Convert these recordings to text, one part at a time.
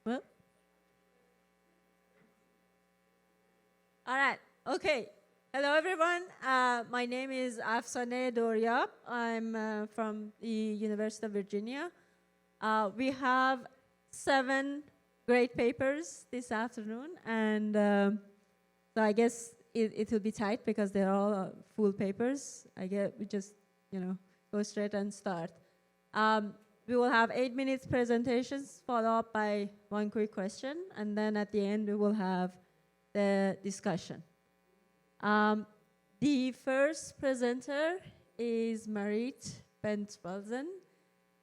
Well, all right. Okay. Hello, everyone. My name is Afsane Doryab. I'm from the University of Virginia. We have 7 great papers this afternoon, and so I guess it will be tight because they're all full papers. I guess we just, go straight and start. We will have 8 minutes presentations, followed up by 1 quick question, and then at the end we will have the discussion. The first presenter is Marit Bentvelzen,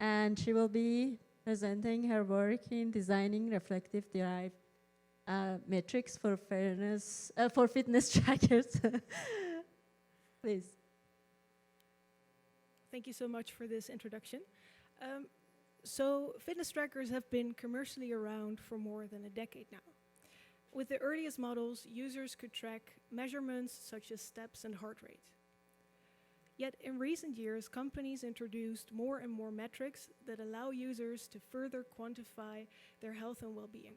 and she will be presenting her work in designing reflective derived metrics for fitness trackers. Please. Thank you so much for this introduction. So fitness trackers have been commercially around for more than a decade now. With the earliest models, users could track measurements such as steps and heart rate. Yet in recent years, companies introduced more and more metrics that allow users to further quantify their health and well-being.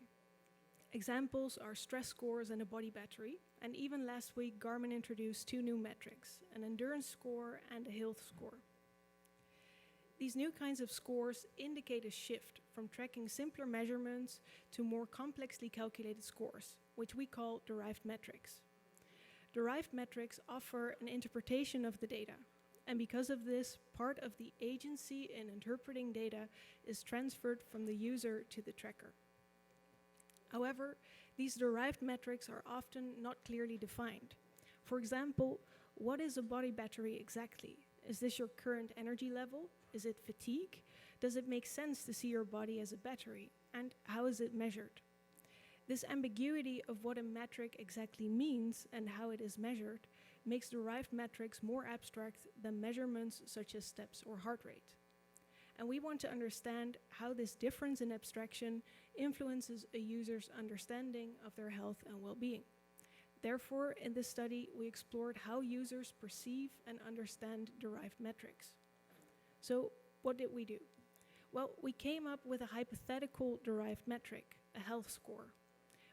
Examples are stress scores and a body battery, and even last week, Garmin introduced 2 new metrics, an endurance score and a health score. These new kinds of scores indicate a shift from tracking simpler measurements to more complexly calculated scores, which we call derived metrics. Derived metrics offer an interpretation of the data, and because of this, part of the agency in interpreting data is transferred from the user to the tracker. However, these derived metrics are often not clearly defined. For example, what is a body battery exactly? Is this your current energy level? Is it fatigue? Does it make sense to see your body as a battery? And how is it measured? This ambiguity of what a metric exactly means and how it is measured makes derived metrics more abstract than measurements such as steps or heart rate. And we want to understand how this difference in abstraction influences a user's understanding of their health and well-being. Therefore, in this study, we explored how users perceive and understand derived metrics. So, what did we do? Well, we came up with a hypothetical derived metric, a health score.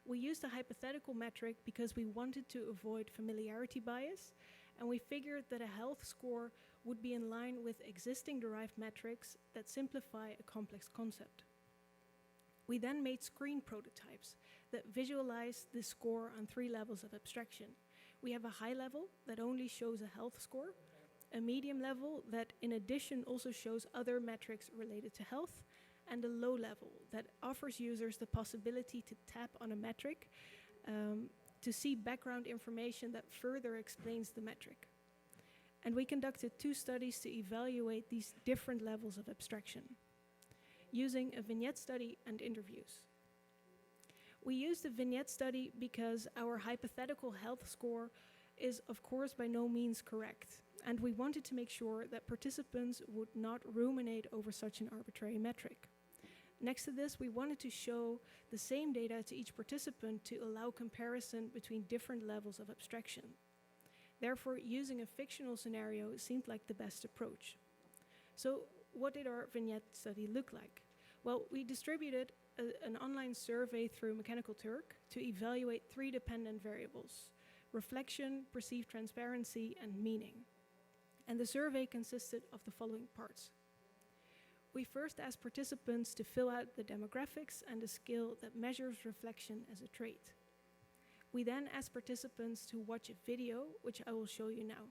We used a hypothetical metric because we wanted to avoid familiarity bias, and we figured that a health score would be in line with existing derived metrics that simplify a complex concept. We then made screen prototypes that visualize this score on 3 levels of abstraction. We have a high level that only shows a health score, a medium level that in addition also shows other metrics related to health, and a low level that offers users the possibility to tap on a metric to see background information that further explains the metric. And we conducted 2 studies to evaluate these different levels of abstraction, using a vignette study and interviews. We used a vignette study because our hypothetical health score is of course by no means correct, and we wanted to make sure that participants would not ruminate over such an arbitrary metric. Next to this, we wanted to show the same data to each participant to allow comparison between different levels of abstraction. Therefore, using a fictional scenario seemed like the best approach. So, what did our vignette study look like? Well, we distributed an online survey through Mechanical Turk to evaluate 3 dependent variables: reflection, perceived transparency, and meaning. And the survey consisted of the following parts. We first asked participants to fill out the demographics and the skill that measures reflection as a trait. We then asked participants to watch a video, which I will show you now.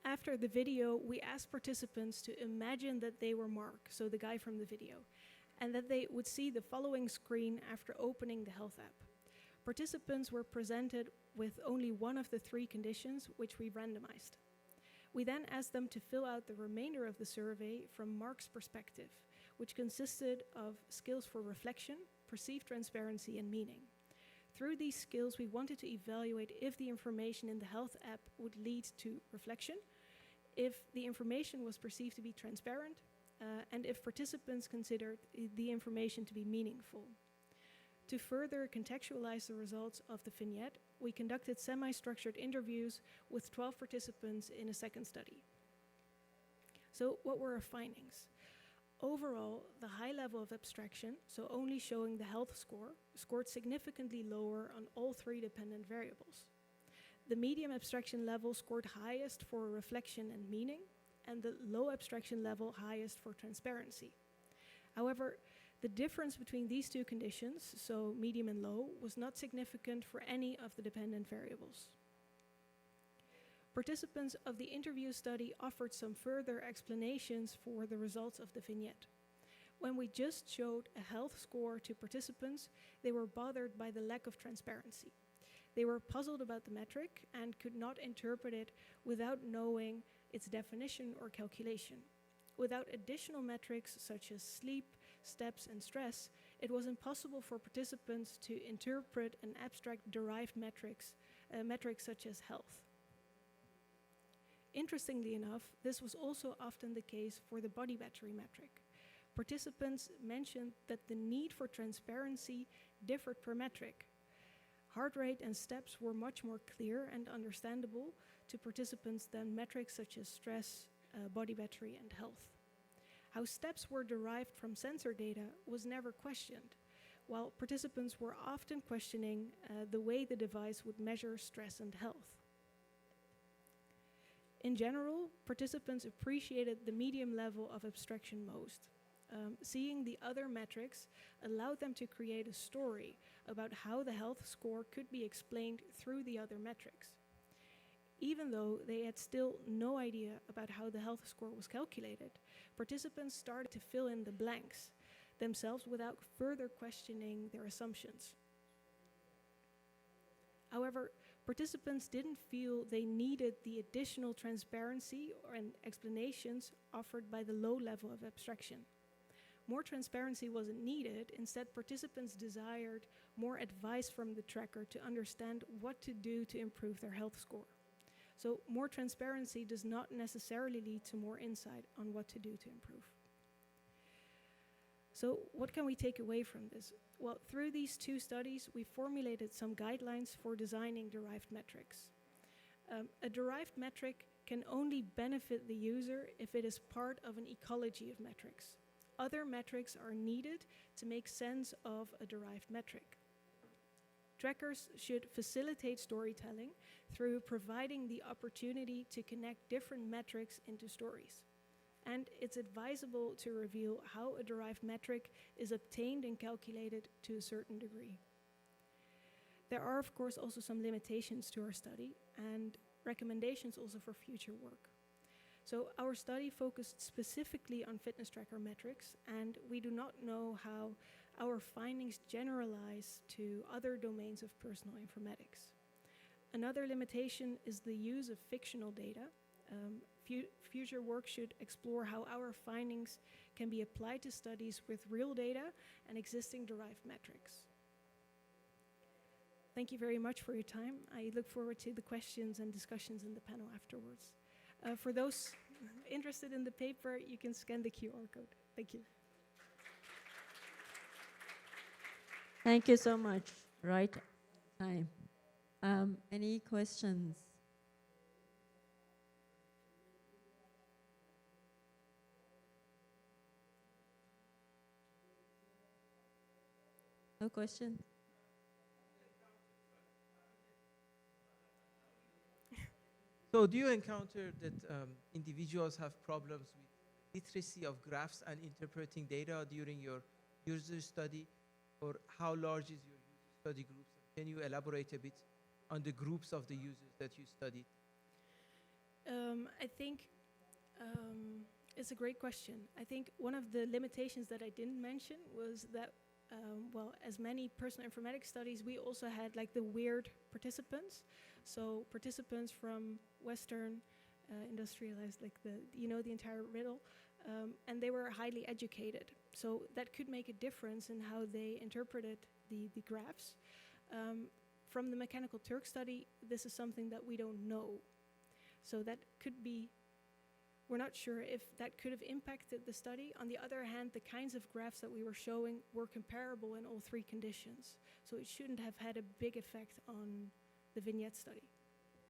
After the video, we asked participants to imagine that they were Mark, so the guy from the video, and that they would see the following screen after opening the health app. Participants were presented with only one of the 3 conditions which we randomized. We then asked them to fill out the remainder of the survey from Mark's perspective, which consisted of skills for reflection, perceived transparency, and meaning. Through these skills, we wanted to evaluate if the information in the health app would lead to reflection, if the information was perceived to be transparent, and if participants considered the information to be meaningful. To further contextualize the results of the vignette, we conducted semi-structured interviews with 12 participants in a second study. So what were our findings? Overall, the high level of abstraction, so only showing the health score, scored significantly lower on all 3 dependent variables. The medium abstraction level scored highest for reflection and meaning, and the low abstraction level highest for transparency. However, the difference between these 2 conditions, so medium and low, was not significant for any of the dependent variables. Participants of the interview study offered some further explanations for the results of the vignette. When we just showed a health score to participants, they were bothered by the lack of transparency. They were puzzled about the metric and could not interpret it without knowing its definition or calculation. Without additional metrics such as sleep, steps, and stress, it was impossible for participants to interpret an abstract derived metrics such as health. Interestingly enough, this was also often the case for the body battery metric. Participants mentioned that the need for transparency differed per metric. Heart rate and steps were much more clear and understandable to participants than metrics such as stress, body battery, and health. How steps were derived from sensor data was never questioned, while participants were often questioning the way the device would measure stress and health. In general, participants appreciated the medium level of abstraction most. Seeing the other metrics allowed them to create a story about how the health score could be explained through the other metrics. Even though they had still no idea about how the health score was calculated, participants started to fill in the blanks themselves without further questioning their assumptions. However, participants didn't feel they needed the additional transparency and explanations offered by the low level of abstraction. More transparency wasn't needed. Instead, participants desired more advice from the tracker to understand what to do to improve their health score. So more transparency does not necessarily lead to more insight on what to do to improve. So what can we take away from this? Well, through these 2 studies, we formulated some guidelines for designing derived metrics. A derived metric can only benefit the user if it is part of an ecology of metrics. Other metrics are needed to make sense of a derived metric. Trackers should facilitate storytelling through providing the opportunity to connect different metrics into stories. And it's advisable to reveal how a derived metric is obtained and calculated to a certain degree. There are, of course, also some limitations to our study and recommendations also for future work. So our study focused specifically on fitness tracker metrics, and we do not know how our findings generalize to other domains of personal informatics. Another limitation is the use of fictional data. Future work should explore how our findings can be applied to studies with real data and existing derived metrics. Thank you very much for your time. I look forward to the questions and discussions in the panel afterwards. For those interested in the paper, you can scan the QR code. Thank you. Thank you so much. Right time. Any questions? No question? So do you encounter that individuals have problems with literacy of graphs and interpreting data during your user study? Or how large is your user study groups? Can you elaborate a bit on the groups of the users that you studied? I think it's a great question. I think one of the limitations that I didn't mention was that well, as many personal informatics studies, we also had like the weird participants. So participants from Western industrialized, like the entire riddle, and they were highly educated. So that could make a difference in how they interpreted the graphs. From the Mechanical Turk study, this is something that we don't know. So that could be, we're not sure if that could have impacted the study. On the other hand, the kinds of graphs that we were showing were comparable in all three conditions. So it shouldn't have had a big effect on the vignette study.